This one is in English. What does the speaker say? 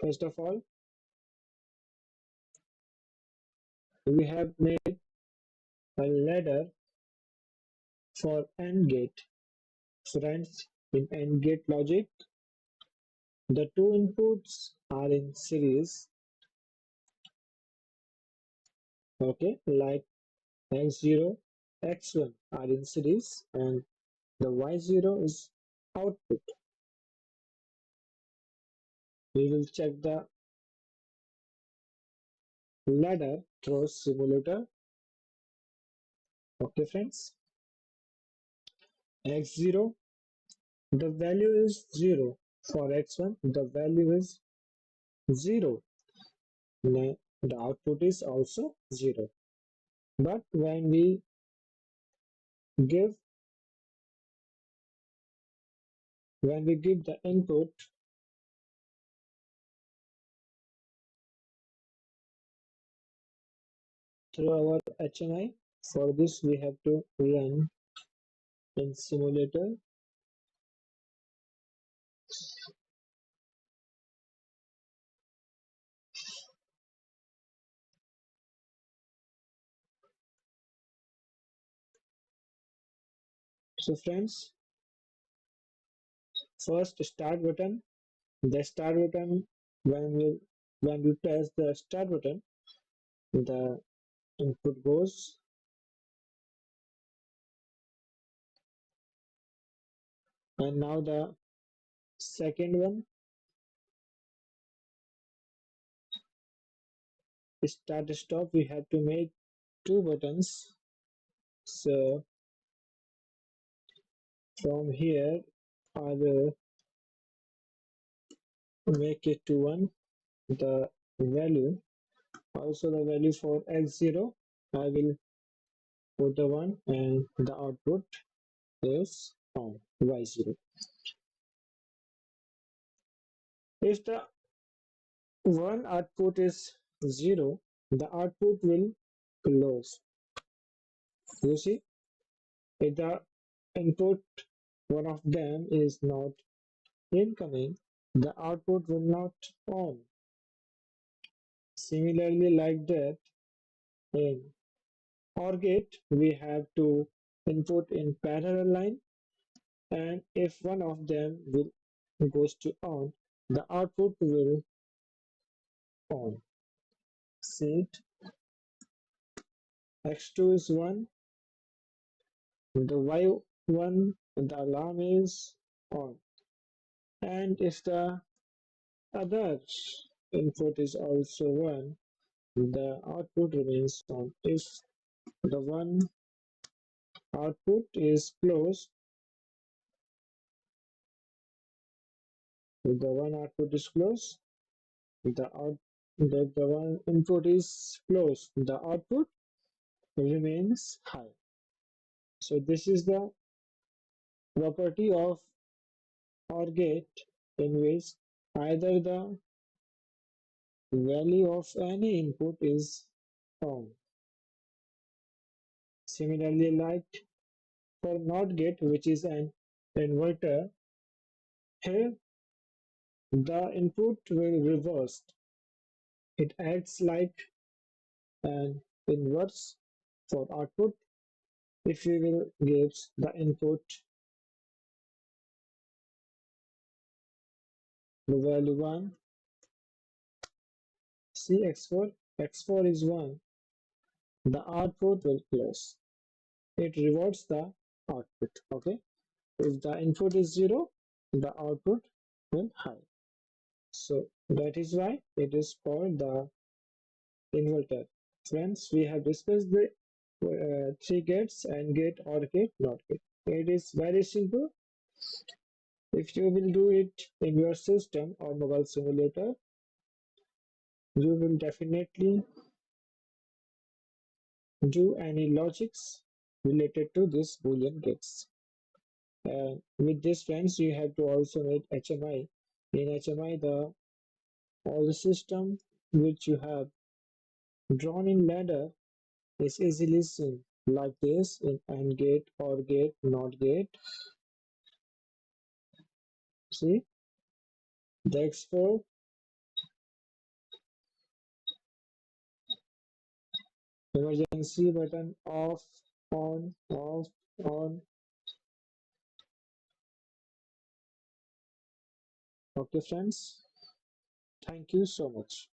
First of all, we have made a ladder for AND gate. Friends, in AND gate logic, the two inputs are in series, okay, like x0, x1 are in series, and the y0 is output. We will check the ladder through simulator. Okay, friends, x0, the value is 0. For x1, the value is 0. The output is also 0. But when we give the input through our HMI, for this we have to run in simulator. So friends, first start button. The start button, when we press the start button, the input goes. And now the second one, start stop, we have to make two buttons. So from here I will make it to 1. The value, also the value for x0, I will put the 1, and the output is on y0. If the 1 output is 0, the output will close. You see, if the input, one of them is not incoming, the output will not on. Similarly, like that, in OR gate, we have to input in parallel line, and if one of them will goes to on, the output will on. See it, x2 is 1, the y1, the alarm is on, and if the other input is also 1, the output remains on. If the one output is closed, if the one output is closed, the one input is closed, the output remains high. So this is the property of OR gate, in which either the value of any input is on. Similarly, like for NOT gate, which is an inverter, here the input will reverse. It acts like an inverse for output. If we will give the input the value 1, see x4 is 1, the output will close. It reverts the output. Okay, if the input is 0, the output will high. So that is why it is called the inverter. Friends, we have discussed the 3 gates: AND gate, OR gate, NOT gate. It is very simple. If you will do it in your system or mobile simulator, you will definitely do any logics related to this Boolean gates. With this, friends, you have to also make HMI. In HMI, all the system which you have drawn in ladder is easily seen, like this in AND gate, OR gate, NOT gate. See, the x4 Emergency button off, on, off, on. Okay, friends. Thank you so much.